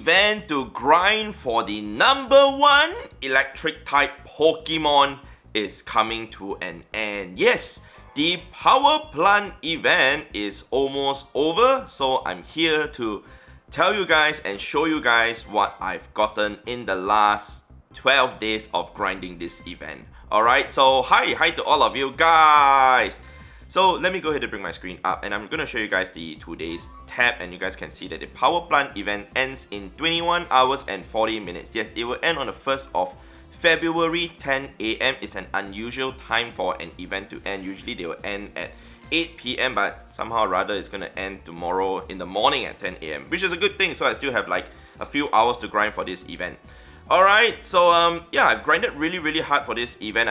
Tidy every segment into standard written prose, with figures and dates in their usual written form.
event to grind for the #1 electric type Pokemon is coming to an end. Yes, the Power Plant event is almost over, so I'm here to tell you guys and show you guys what I've gotten in the last 12 days of grinding this event. Alright, so hi to all of you guys. So let me go ahead and bring my screen up and I'm going to show you guys the today's tab, and you guys can see that the Power Plant event ends in 21 hours and 40 minutes. Yes, it will end on the 1st of February, 10 AM. It's an unusual time for an event to end. Usually they will end at 8 PM, but somehow or rather it's going to end tomorrow in the morning at 10 AM, which is a good thing, so I still have like a few hours to grind for this event. Alright, so yeah, I've grinded really hard for this event.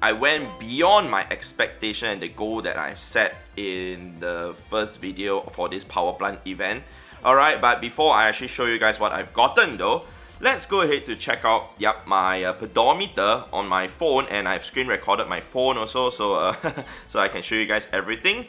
I went beyond my expectation and the goal that I've set in the first video for this Power Plant event. Alright, but before I actually show you guys what I've gotten though, let's go ahead to check out my pedometer on my phone, and I've screen recorded my phone also, so so I can show you guys everything.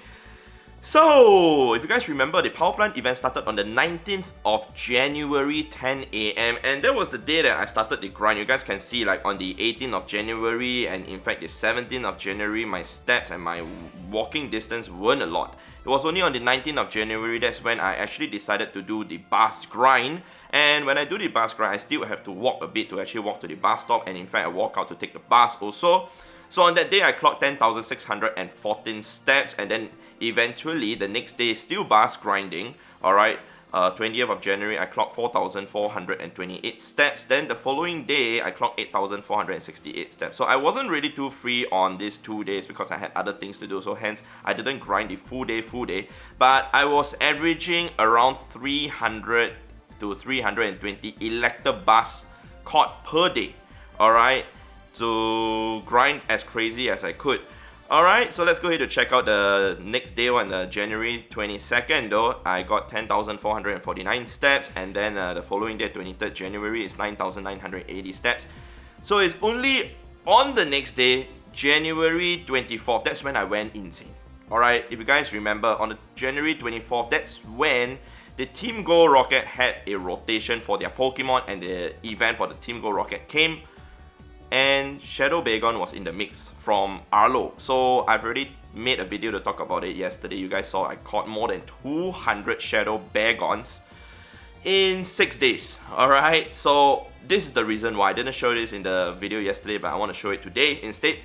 So, if you guys remember, the Power Plant event started on the 19th of January, 10 AM, and that was the day that I started the grind. You guys can see like on the 18th of January and in fact the 17th of January, my steps and my walking distance weren't a lot. It was only on the 19th of January that's when I actually decided to do the bus grind. And when I do the bus grind, I still have to walk a bit to actually walk to the bus stop, and in fact I walk out to take the bus also. So on that day I clocked 10,614 steps, and then eventually the next day still bus grinding. Alright, 20th of January I clocked 4,428 steps. Then the following day I clocked 8,468 steps. So I wasn't really too free on these 2 days because I had other things to do, so hence I didn't grind the full day. But I was averaging around 300 to 320 Electabuzz caught per day. Alright, to grind as crazy as I could. Alright, so let's go ahead to check out the next day on January 22nd though. I got 10,449 steps, and then the following day, 23rd January, is 9,980 steps. So it's only on the next day, January 24th, that's when I went insane. Alright, if you guys remember, on the January 24th, that's when the Team Go Rocket had a rotation for their Pokemon, and the event for the Team Go Rocket came, and Shadow Bagon was in the mix from Arlo. So I've already made a video to talk about it yesterday. You guys saw I caught more than 200 Shadow Bagons in 6 days. Alright, so this is the reason why I didn't show this in the video yesterday, but I want to show it today instead.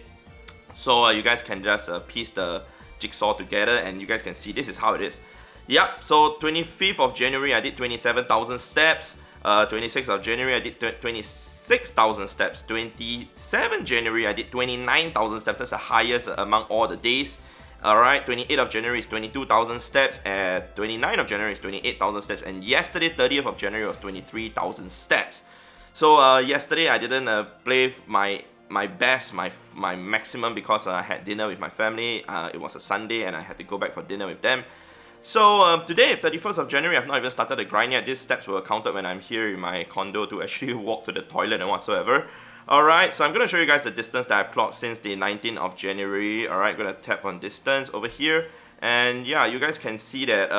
So you guys can just piece the jigsaw together and you guys can see this is how it is. Yep, so 25th of January I did 27,000 steps. 26th of January I did 26,000 steps. 27th January I did 29,000 steps. That's the highest among all the days. Alright, 28th of January is 22,000 steps. 29th of January is 28,000 steps. And yesterday, 30th of January, was 23,000 steps. So yesterday I didn't play my best, my maximum, because I had dinner with my family. It was a Sunday and I had to go back for dinner with them. So today, 31st of January, I've not even started the grind yet. These steps were counted when I'm here in my condo to actually walk to the toilet and whatsoever. Alright, so I'm going to show you guys the distance that I've clocked since the 19th of January. Alright, I'm going to tap on distance over here. And yeah, you guys can see that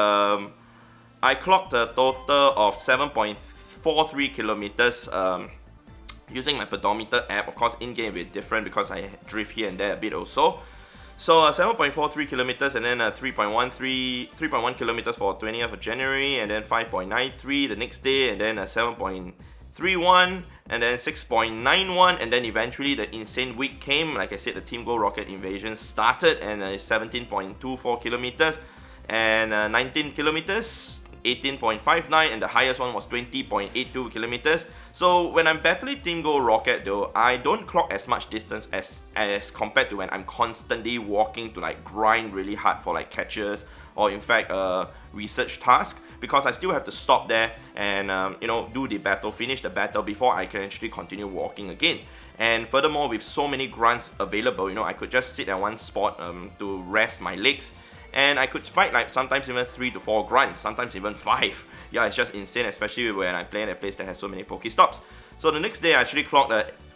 I clocked a total of 7.43 kilometers using my pedometer app. Of course, in-game will be different because I drift here and there a bit also. So 7.43 kilometers, and then 3.1 kilometers for 20th of January, and then 5.93 the next day, and then 7.31, and then 6.91, and then eventually the insane week came. Like I said, the Team Go Rocket invasion started, and 17.24 kilometers, and 19 kilometers, 18.59, and the highest one was 20.82 kilometers. So when I'm battling Team Go Rocket though, I don't clock as much distance as compared to when I'm constantly walking to like grind really hard for like catches, or in fact research task, because I still have to stop there and you know, do the battle, finish the battle before I can actually continue walking again. And furthermore, with so many grunts available, you know, I could just sit at one spot to rest my legs. And I could fight like sometimes even 3 to 4 grunts, sometimes even 5. Yeah, it's just insane, especially when I play in a place that has so many Pokestops. So the next day I actually clocked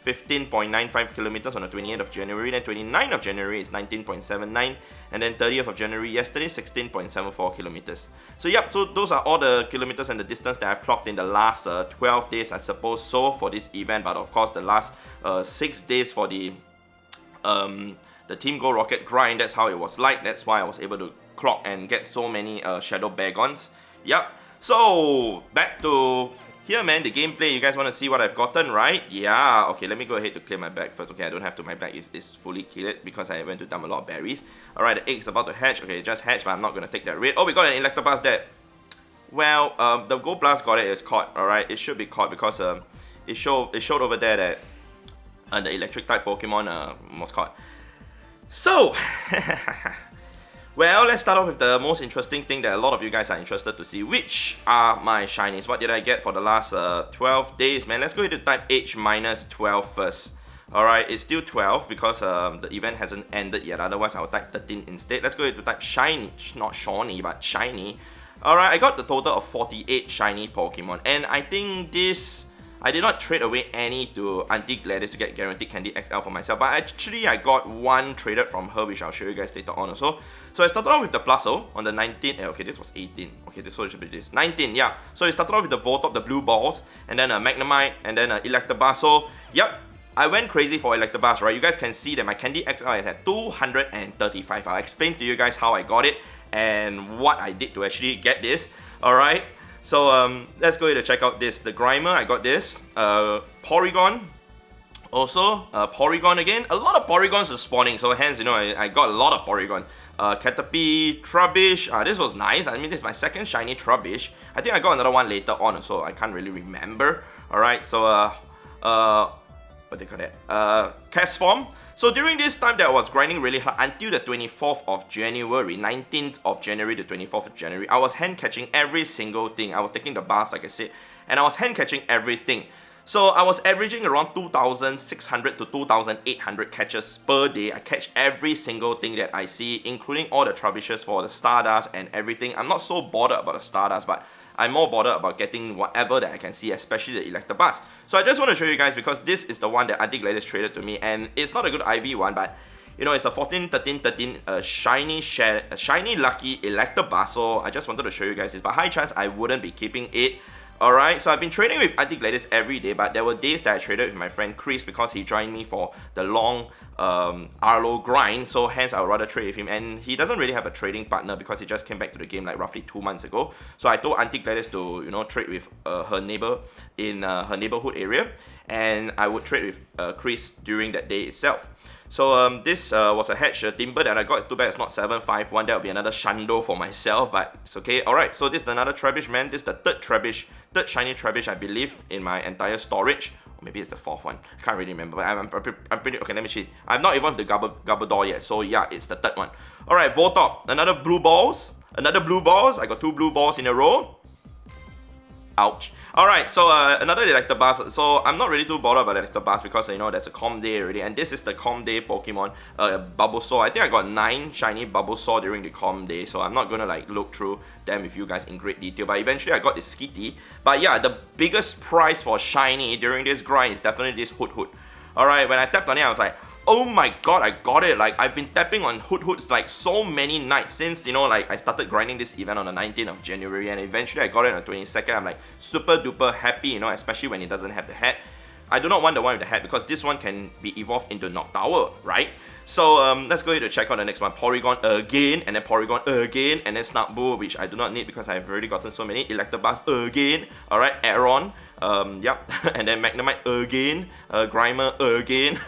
15.95 kilometers on the 28th of January, then 29th of January is 19.79, and then 30th of January yesterday 16.74 kilometers. So yep, so those are all the kilometers and the distance that I've clocked in the last 12 days, I suppose so, for this event. But of course the last 6 days for the Team Go Rocket grind, that's how it was like. That's why I was able to clock and get so many Shadow Bagons. Yep, so back to here, man, the gameplay. You guys want to see what I've gotten, right? Yeah, okay, let me go ahead to clear my bag first. Okay, I don't have to, my bag is fully cleared because I went to dump a lot of berries. Alright, the egg's about to hatch. Okay, it just hatched, but I'm not going to take that red. Oh, we got an Electabuzz there. Well, the Gold Blast got it, it's caught, alright? It should be caught because it showed over there that the electric type Pokemon was caught. So, well, let's start off with the most interesting thing that a lot of you guys are interested to see, which are my shinies. What did I get for the last 12 days, man? Let's go into type H minus 12 first. Alright, it's still 12 because the event hasn't ended yet. Otherwise, I'll type 13 instead. Let's go into type shiny, not shiny, but shiny. Alright, I got the total of 48 shiny Pokemon. And I think this, I did not trade away any to Auntie Gladys to get guaranteed Candy XL for myself, but actually I got one traded from her, which I'll show you guys later on also. So I started off with the Plusso on the 19th, okay, this was 18, okay, this one should be this, 19, yeah. So I started off with the Voltop, the blue balls, and then a Magnemite, and then a Electabuzz. So, yep, I went crazy for Electabuzz, right? You guys can see that my Candy XL is at 235. I'll explain to you guys how I got it and what I did to actually get this, alright? So let's go ahead and check out this. The Grimer, I got this. Porygon, also. Porygon again. A lot of Porygons are spawning, so hence, you know, I got a lot of Porygon. Caterpie, Trubbish. This was nice. I mean, this is my second shiny Trubbish. I think I got another one later on, so I can't really remember. Alright, so what do you call that? Cast Form. So during this time that I was grinding really hard until the 24th of January, 19th of January to 24th of January, I was hand catching every single thing. I was taking the bars, like I said, and I was hand catching everything. So I was averaging around 2,600 to 2,800 catches per day. I catch every single thing that I see, including all the Trubbishes for the Stardust and everything. I'm not so bothered about the Stardust, but I'm more bothered about getting whatever that I can see, especially the Electabuzz. So I just want to show you guys because this is the one that Auntie Gladys traded to me, and it's not a good IV one, but you know, it's a 14, 13, 13 shiny lucky Electabuzz. So I just wanted to show you guys this, but high chance I wouldn't be keeping it. Alright, so I've been trading with Auntie Gladys every day, but there were days that I traded with my friend Chris because he joined me for the long Arlo grind, so hence I would rather trade with him, and he doesn't really have a trading partner because he just came back to the game like roughly 2 months ago. So I told Auntie Gladys to, you know, trade with her neighbor in her neighborhood area, and I would trade with Chris during that day itself. So this was a hatch timber that I got. It's too bad it's not 751. That would be another Shundo for myself, but it's okay. Alright, so this is another Trubbish, man. This is the third shiny Trubbish, I believe, in my entire storage. Or maybe it's the fourth one. I can't really remember, but I'm pretty... Okay, let me see. I've not even the Garbodor yet, so yeah, it's the third one. Alright, Voltop. Another blue balls. Another blue balls. I got 2 blue balls in a row. Ouch. Alright, so another Electabuzz. So I'm not really too bothered about Electabuzz because, you know, there's a Com Day already. And this is the Com Day Pokemon, Bulbasaur. I think I got 9 shiny Bulbasaur during the Com Day. So I'm not gonna like look through them with you guys in great detail. But eventually I got this Skitty. But yeah, the biggest prize for shiny during this grind is definitely this Hoot. Alright, when I tapped on it, I was like, oh my god, I got it. Like, I've been tapping on Hoots like so many nights since, you know, like I started grinding this event on the 19th of January, and eventually I got it on the 22nd. I'm like super duper happy, you know, especially when it doesn't have the hat. I do not want the one with the hat because this one can be evolved into Noctowl, right? So let's go ahead and check out the next one. Porygon again, and then Porygon again, and then Snapbull, which I do not need because I've already gotten so many. Electabuzz again, alright, Aeron, yep, and then Magnemite again, Grimer again.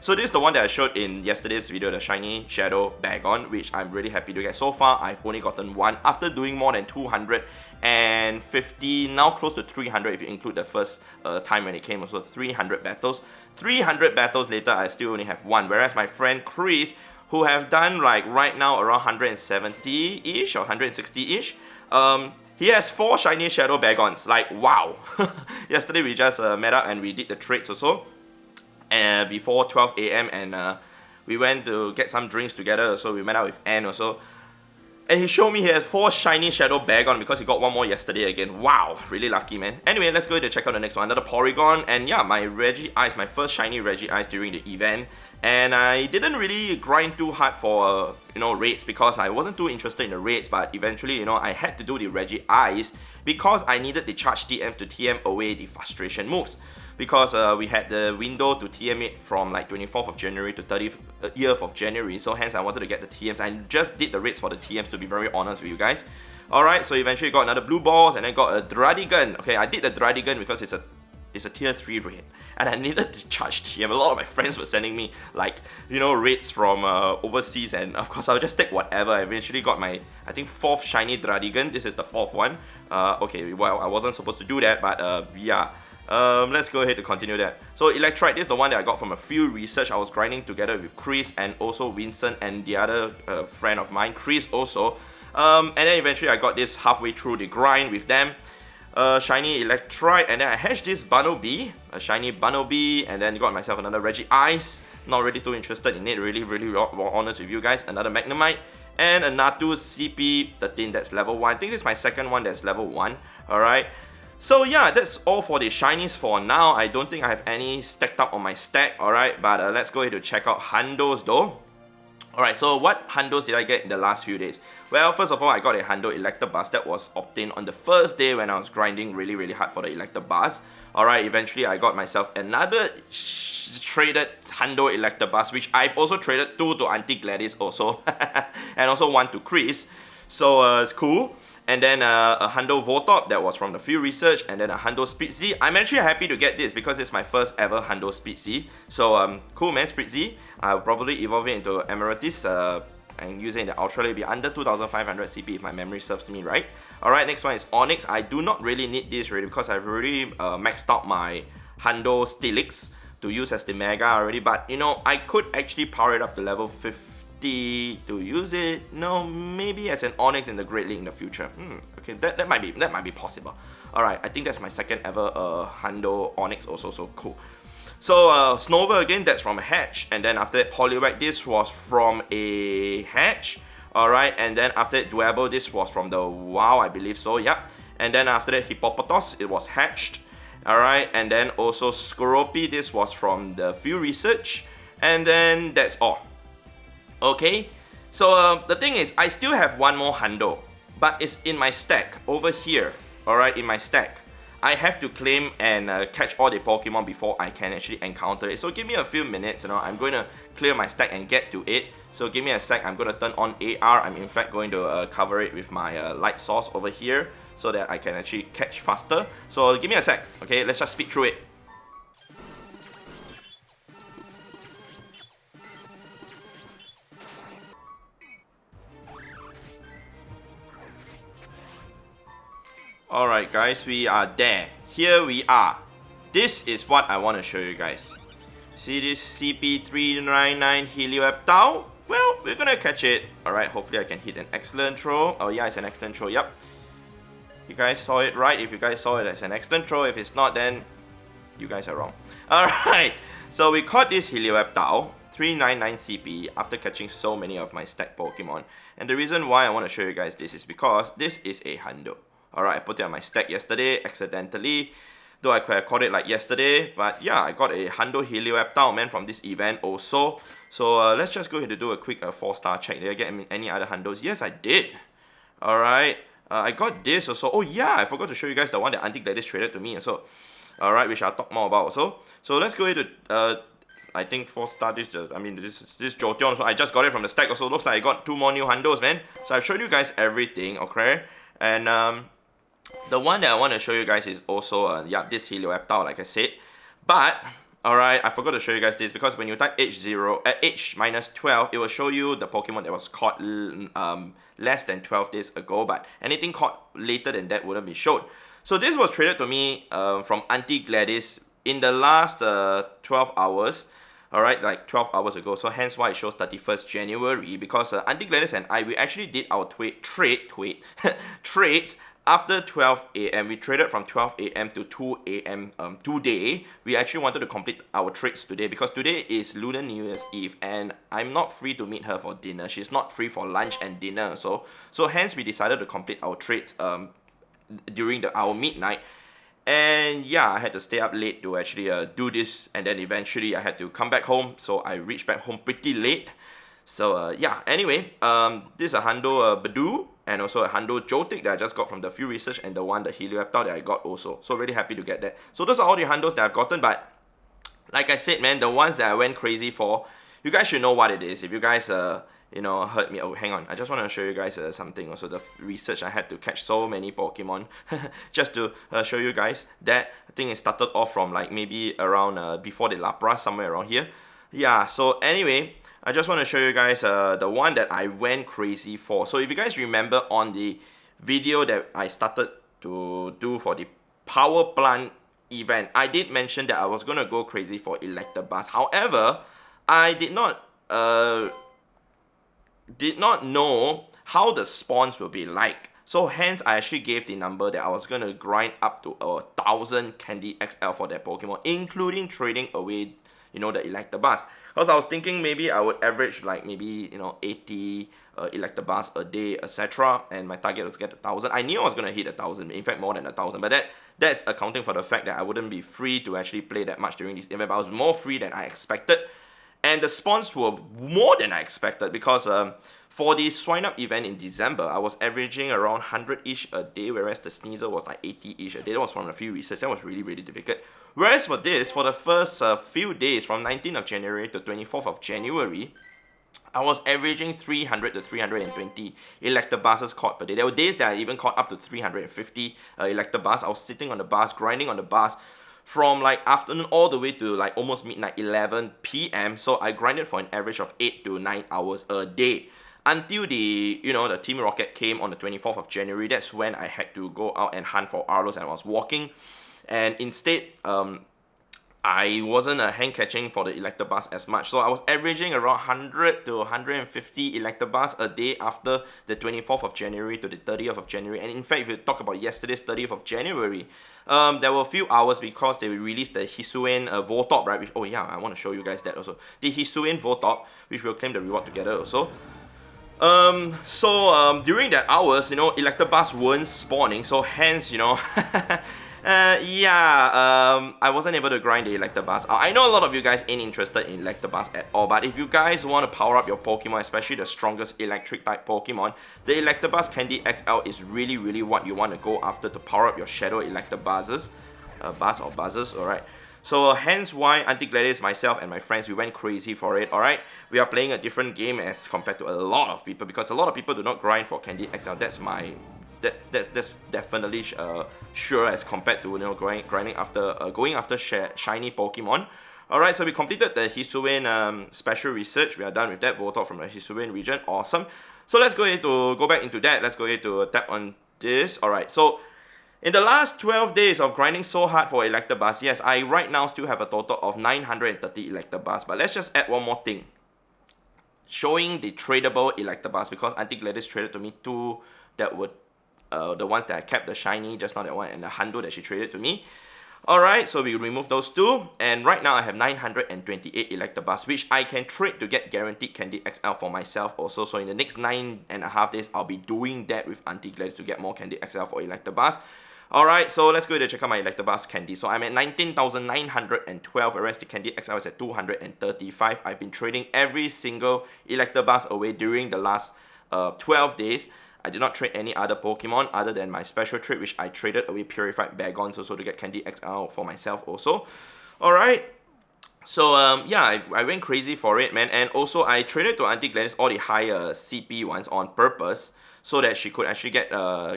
So this is the one that I showed in yesterday's video, the shiny Shadow Bagon, which I'm really happy to get. So far, I've only gotten one after doing more than 250, now close to 300 if you include the first time when it came, also 300 battles. 300 battles later, I still only have one, whereas my friend Chris, who have done like right now around 170-ish or 160-ish, he has 4 shiny Shadow Bagons. Like, wow. Yesterday we just met up and we did the trades also before 12 AM, and we went to get some drinks together, so we met up with Anne also. And he showed me he has 4 shiny Shadow Bagon because he got 1 more yesterday again. Wow, really lucky, man. Anyway, let's go ahead and check out the next one. Another Porygon, and yeah, my Regice, my first shiny Regice during the event. And I didn't really grind too hard for, raids because I wasn't too interested in the raids, but eventually, I had to do the Regice because I needed the charge TM to TM away the frustration moves. Because we had the window to TM it from like 24th of January to 30th of January, so hence I wanted to get the TMs. I just did the raids for the TMs, to be very honest with you guys. Alright, so eventually got another blue balls and then got a Dradigan. Okay, I did the Dradigan because it's a tier 3 raid and I needed to charge TM. A lot of my friends were sending me like, raids from overseas, and of course I'll just take whatever. I eventually got my, I think, 4th shiny Dradigan. This is the 4th one. Okay, well, I wasn't supposed to do that, but yeah. Let's go ahead to continue that. So Electrite, this is the one that I got from a field research. I was grinding together with Chris and also Vincent and the other friend of mine, Chris also. And then eventually I got this halfway through the grind with them. Shiny Electrite, and then I hatched this Bunnelby, a shiny Bunnelby, and then got myself another Regice. Not really too interested in it, really honest with you guys. Another Magnemite, and a Natu CP13 that's level 1. I think this is my second one that's level 1, alright. So yeah, that's all for the shinies for now. I don't think I have any stacked up on my stack, alright, but let's go ahead to check out Hundos though. Alright, so what Hundos did I get in the last few days? Well, first of all, I got a Hundo Electabuzz that was obtained on the first day when I was grinding really hard for the Electabuzz. Alright, eventually I got myself another traded Hundo Electabuzz, which I've also traded 2 to Auntie Gladys also, and also 1 to Chris. So it's cool. And then a Hundo Voltorb that was from the field research, and then a Hundo Spritzy. I'm actually happy to get this because it's my first ever Hundo Spritzy. So cool, man, Spritzy. I'll probably evolve it into Amethyst and use it in the Ultra. It'll be under 2500 CP if my memory serves me right. Alright, next one is Onyx. I do not really need this really because I've already maxed out my Hundo Steelix to use as the Mega already. But I could actually power it up to level 50 to use it. No, maybe as an Onyx in the Great League in the future. Okay, that might be possible. Alright, I think that's my second ever Hundo Onyx also, so cool. So Snover again, that's from a hatch, and then after that Poliwag, this was from a hatch. Alright, and then after that Dwebble, this was from the WoW, I believe so, yep. And then after that Hippopotas, it was hatched. Alright, and then also Skorupi, this was from the field research. And then that's all. Okay, so the thing is, I still have one more Hundo, but it's in my stack over here. Alright, in my stack. I have to claim and catch all the Pokemon before I can actually encounter it. So give me a few minutes, I'm going to clear my stack and get to it. So give me a sec, I'm going to turn on AR. I'm in fact going to cover it with my light source over here so that I can actually catch faster. So give me a sec, okay, let's just speed through it. Alright guys, we are there. Here we are. This is what I want to show you guys. See this CP399 Helioptile? Well, we're gonna catch it. Alright, hopefully I can hit an excellent throw. Oh yeah, it's an excellent throw, yep. You guys saw it right. If you guys saw it as an excellent throw, if it's not, then you guys are wrong. Alright, so we caught this Helioptile, 399 CP, after catching so many of my stacked Pokemon. And the reason why I want to show you guys this is because this is a Hundo. Alright, I put it on my stack yesterday, accidentally. Though I could have caught it like yesterday. But yeah, I got a Hundo Helioptile, man, from this event also. So let's just go ahead and do a quick 4-star check. Did I get any other Hundos? Yes, I did. Alright, I got this also. Oh yeah, I forgot to show you guys the one that Auntie Gladys traded to me also. Alright, which I'll talk more about also. So let's go ahead to, I think 4-star, this Jolteon. So I just got it from the stack also. Looks like I got 2 more new Hundos, man. So I've shown you guys everything, okay? And the one that I want to show you guys is also, yeah, this Helioptile, like I said. But, alright, I forgot to show you guys this because when you type H-12, it will show you the Pokemon that was caught less than 12 days ago. But anything caught later than that wouldn't be showed. So this was traded to me from Auntie Gladys in the last 12 hours. Alright, like 12 hours ago. So hence why it shows 31st January. Because Auntie Gladys and I, we actually did our trades after 12 a.m., we traded from 12 a.m. to 2 a.m. Today. We actually wanted to complete our trades today because today is Lunar New Year's Eve and I'm not free to meet her for dinner. She's not free for lunch and dinner. So hence we decided to complete our trades during our midnight. And yeah, I had to stay up late to actually do this, and then eventually I had to come back home. So I reached back home pretty late. So yeah, anyway, this is a Hundo Badoo and also a Hundo Jotic that I just got from the field research, and the one, the Helioptile, that I got also. So really happy to get that. So those are all the Hundos that I've gotten, but like I said, man, the ones that I went crazy for, you guys should know what it is. If you guys you know, heard me. Oh, hang on, I just want to show you guys something. Also, the research, I had to catch so many Pokemon just to show you guys that. I think it started off from like maybe around before the Lapras, somewhere around here. Yeah, so anyway, I just want to show you guys the one that I went crazy for. So if you guys remember on the video that I started to do for the Power Plant event, I did mention that I was going to go crazy for Electabuzz. However, I did not know how the spawns will be like. So hence, I actually gave the number that I was going to grind up to 1,000 Candy XL for that Pokemon, including trading away, you know, the Electabuzz. Because I was thinking maybe I would average like maybe, you know, 80 Electabuzz a day, etc. And my target was to get 1,000. I knew I was going to hit 1,000, in fact more than 1,000. But that's accounting for the fact that I wouldn't be free to actually play that much during this event. But I was more free than I expected. And the spawns were more than I expected because for the Swine Up event in December, I was averaging around 100-ish a day, whereas the Sneasel was like 80-ish a day. That was from a few research. That was really, really difficult. Whereas for this, for the first few days, from 19th of January to 24th of January, I was averaging 300 to 320 Electabuzzes caught per day. There were days that I even caught up to 350 Electabuzz. I was sitting on the bus, grinding on the bus, from like afternoon all the way to like almost midnight, 11 p.m. So I grinded for an average of 8 to 9 hours a day. Until the, you know, the Team Rocket came on the 24th of January. That's when I had to go out and hunt for Arlos, and I was walking. And instead, I wasn't hand catching for the Electabuzz as much. So I was averaging around 100 to 150 Electabuzz a day after the 24th of January to the 30th of January. And in fact, if you talk about yesterday's 30th of January, there were a few hours because they released the Hisuian Voltorb, right? Which, oh yeah, I want to show you guys that also. The Hisuian Voltorb, which we'll claim the reward together also. During that hours, you know, Electabuzz weren't spawning, so hence, you know, I wasn't able to grind the Electabuzz. I know a lot of you guys ain't interested in Electabuzz at all, but if you guys want to power up your Pokemon, especially the strongest electric type Pokemon, the Electabuzz Candy XL is really, really what you want to go after to power up your Shadow Electabuzzes, buzzes, alright. So hence why Auntie Gladys, myself, and my friends, we went crazy for it, alright? We are playing a different game as compared to a lot of people, because a lot of people do not grind for Candy XL. That's definitely sure as compared to, you know, grinding after going after shiny Pokemon. Alright, so we completed the Hisuian special research. We are done with that. Voltorb from the Hisuian region. Awesome. So let's go back into that. Let's go ahead to tap on this. Alright, so in the last 12 days of grinding so hard for Electabuzz, yes, I right now still have a total of 930 Electabuzz. But let's just add one more thing. Showing the tradable Electabuzz, because Auntie Gladys traded to me two that were the ones that I kept, the shiny, just now that one, and the Hundo that she traded to me. Alright, so we remove those two, and right now I have 928 Electabuzz, which I can trade to get guaranteed Candy XL for myself also. So in the next 9.5 days, I'll be doing that with Auntie Gladys to get more Candy XL for Electabuzz. Alright, so let's go ahead and check out my Electabuzz candy. So I'm at 19,912, whereas the Candy XL is at 235. I've been trading every single Electabuzz away during the last 12 days. I did not trade any other Pokemon other than my special trade, which I traded away Purified Bagons also to get Candy XL for myself also. Alright, so yeah, I went crazy for it, man. And also I traded to Auntie Gladys all the higher CP ones on purpose, so that she could actually get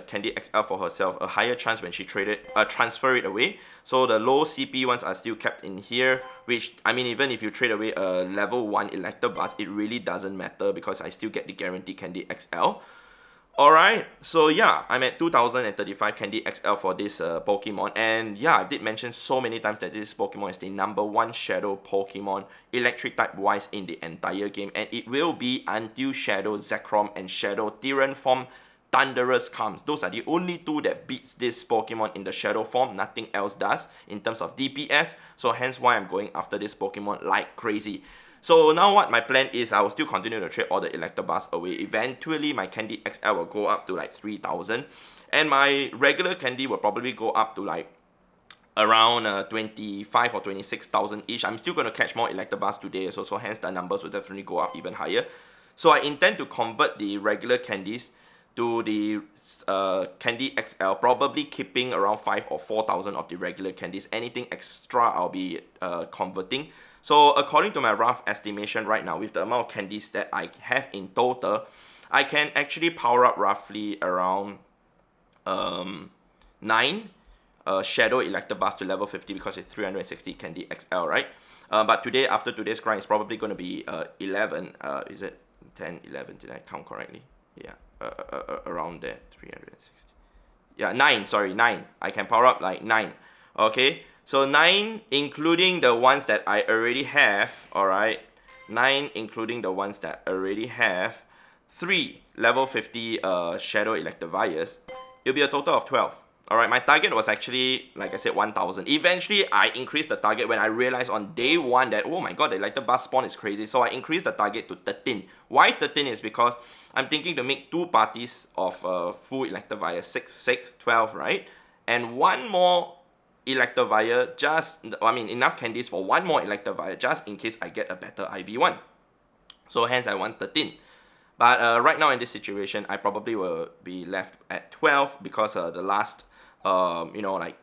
Candy XL for herself, a higher chance when she transfer it away. So the low CP ones are still kept in here, which, I mean, even if you trade away a level 1 Electabuzz, it really doesn't matter because I still get the guaranteed Candy XL. Alright, so yeah, I'm at 2,035 Candy XL for this Pokemon. And yeah, I did mention so many times that this Pokemon is the #1 Shadow Pokemon, electric type wise, in the entire game. And it will be until Shadow Zekrom and Shadow Tyrant form Thunderous comes. Those are the only two that beats this Pokemon in the Shadow form. Nothing else does in terms of DPS. So hence why I'm going after this Pokemon like crazy. So now what my plan is, I will still continue to trade all the Electabuzz away. Eventually my Candy XL will go up to like 3,000. And my regular Candy will probably go up to like around 25 or 26,000 each. I'm still going to catch more Electabuzz today, so hence the numbers will definitely go up even higher. So I intend to convert the regular candies to the Candy XL, probably keeping around 5 or 4,000 of the regular candies. Anything extra I'll be converting. So according to my rough estimation right now, with the amount of candies that I have in total, I can actually power up roughly around 9 Shadow Electabuzz to level 50 because it's 360 Candy XL, right? But today, after today's grind, it's probably going to be 11. Is it 10, 11? Did I count correctly? Yeah, around there, 360. Yeah, 9, sorry, 9. I can power up like 9. Okay, so 9 including the ones that I already have, alright? 9 including the ones that I already have. 3 level 50 Shadow Electivires. It'll be a total of 12. Alright, my target was actually, like I said, 1,000. Eventually, I increased the target when I realized on day 1 that, oh my god, the Electabuzz spawn is crazy. So I increased the target to 13. Why 13 is because I'm thinking to make 2 parties of full Electivire, 6, 6, 12, right? And 1 more Electivire, enough candies for 1 more Electivire, just in case I get a better IV1. So hence I want 13. But right now in this situation, I probably will be left at 12 because the last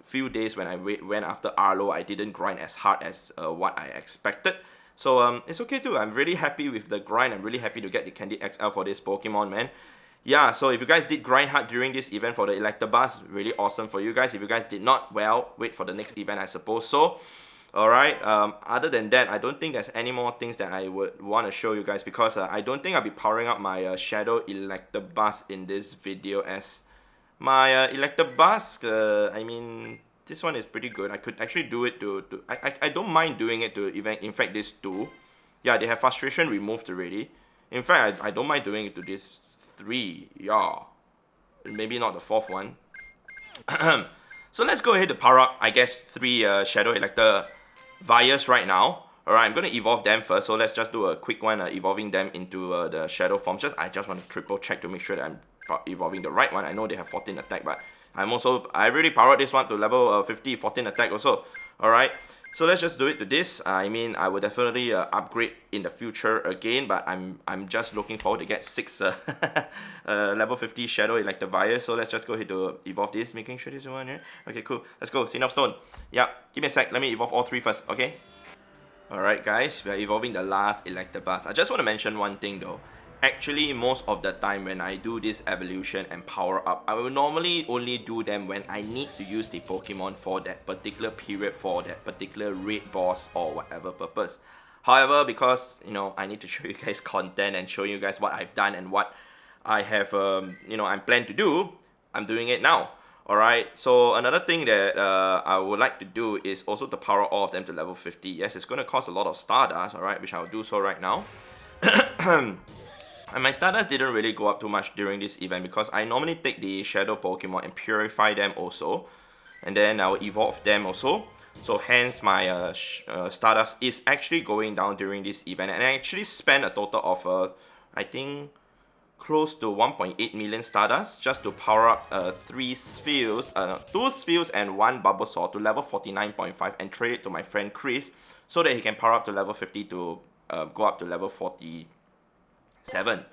few days when I went after Arlo, I didn't grind as hard as what I expected. So it's okay too. I'm really happy with the grind. I'm really happy to get the Candy XL for this Pokemon, man. Yeah, so if you guys did grind hard during this event for the Electabuzz, really awesome for you guys. If you guys did not, well, wait for the next event, I suppose so. Alright, other than that, I don't think there's any more things that I would want to show you guys because I don't think I'll be powering up my Shadow Electabuzz in this video, as my Electabuzz, this one is pretty good. I could actually do it I don't mind doing it to infect this 2. Yeah, they have frustration removed already. In fact, I don't mind doing it to this 3. Yeah, maybe not the 4th one. So let's go ahead to power up, I guess, 3 Shadow Electabuzz right now. Alright, I'm going to evolve them first. So let's just do a quick one, evolving them into the Shadow form. I just want to triple check to make sure that I'm evolving the right one. I know they have 14 attack, but I already powered this one to level 50, 14 attack also. Alright, so let's just do it to this. I will definitely upgrade in the future again, but I'm just looking forward to get 6 level 50 Shadow Electabuzz. So let's just go ahead to evolve this, making sure this is one here. Okay, cool. Let's go. Sinnoh Stone. Yeah, give me a sec. Let me evolve all 3 first, okay? Alright guys, we are evolving the last Electabuzz. I just want to mention one thing though. Actually, most of the time when I do this evolution and power up, I will normally only do them when I need to use the Pokemon for that particular period, for that particular raid boss or whatever purpose. However, because, I need to show you guys content and show you guys what I've done and what I have, I'm planned to do, I'm doing it now. Alright, so another thing that I would like to do is also to power all of them to level 50. Yes, it's going to cost a lot of Stardust, alright, which I'll do so right now. And my Stardust didn't really go up too much during this event because I normally take the Shadow Pokemon and purify them also. And then I'll evolve them also. So hence my Stardust is actually going down during this event. And I actually spent a total of, I think, close to 1.8 million Stardust just to power up 3 Spheals, 2 Spheals and 1 Bulbasaur to level 49.5 and trade it to my friend Chris so that he can power up to level 50 to go up to level 47,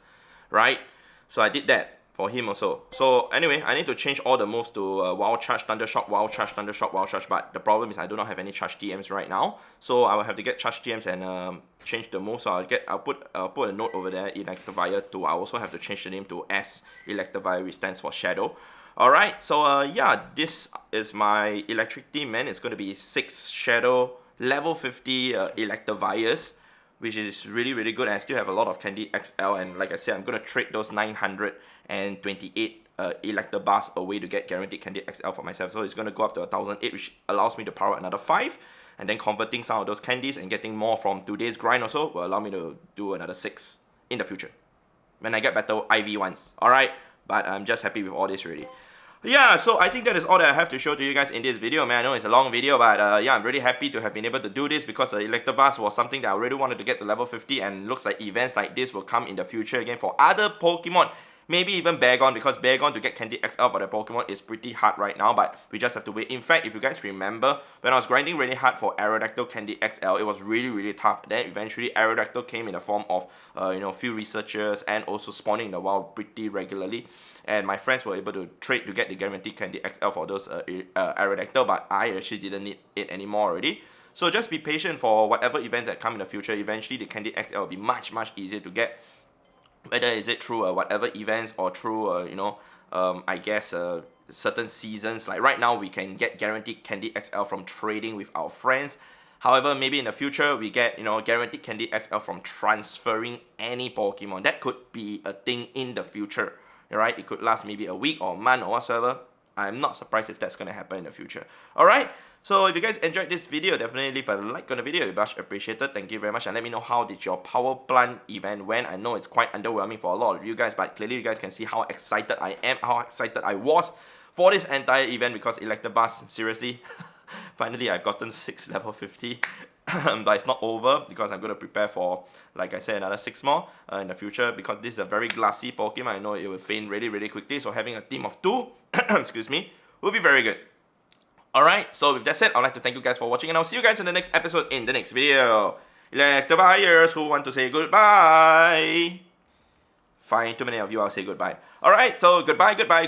right? So I did that for him also. So anyway, I need to change all the moves to Wild Charge, Thunder Shock, Wild Charge, Thunder Shock, Wild Charge, but the problem is I do not have any Charge TMs right now, so I will have to get Charge TMs and change the move. So I'll put a note over there, Electivire 2. I also have to change the name to S Electivire, which stands for Shadow. Alright, so yeah, this is my electric team, man. It's going to be 6 Shadow level 50 Electivires, which is really, really good. And I still have a lot of Candy XL, and like I said, I'm going to trade those 928 Electabuzz away to get guaranteed Candy XL for myself. So it's going to go up to 1,008, which allows me to power another 5. And then converting some of those candies and getting more from today's grind also will allow me to do another 6 in the future when I get better IV ones. Alright, But I'm just happy with all this already. Yeah, so I think that is all that I have to show to you guys in this video, man. I know it's a long video, but yeah, I'm really happy to have been able to do this because the Electabuzz was something that I really wanted to get to level 50, and looks like events like this will come in the future again for other Pokemon. Maybe even Bagon, because Bagon to get Candy XL for the Pokemon is pretty hard right now, but we just have to wait. In fact, if you guys remember, when I was grinding really hard for Aerodactyl Candy XL, it was really tough. Then eventually Aerodactyl came in the form of, few researchers and also spawning in the wild pretty regularly. And my friends were able to trade to get the guaranteed Candy XL for those Aerodactyl, but I actually didn't need it anymore already. So just be patient for whatever event that come in the future. Eventually the Candy XL will be much easier to get. Whether is it through whatever events or through I guess certain seasons. Like right now we can get guaranteed Candy XL from trading with our friends. However, maybe in the future we get guaranteed Candy XL from transferring any Pokemon. That could be a thing in the future. Alright, it could last maybe a week or a month or whatsoever. I'm not surprised if that's gonna happen in the future. Alright, so if you guys enjoyed this video, definitely leave a like on the video. It'd be much appreciated. Thank you very much, and let me know how did your power plant event went. I know it's quite underwhelming for a lot of you guys, but clearly you guys can see how excited I am, how excited I was for this entire event, because Electabuzz, seriously, finally I've gotten 6 level 50. But it's not over, because I'm going to prepare for, like I said, another 6 more in the future, because this is a very glassy Pokemon. I know it will faint really quickly, so having a team of 2 excuse me, will be very good. Alright, so with that said, I'd like to thank you guys for watching, and I'll see you guys in the next episode in the next video. Electivires who want to say goodbye. Fine, too many of you, I'll say goodbye. Alright, so goodbye, goodbye.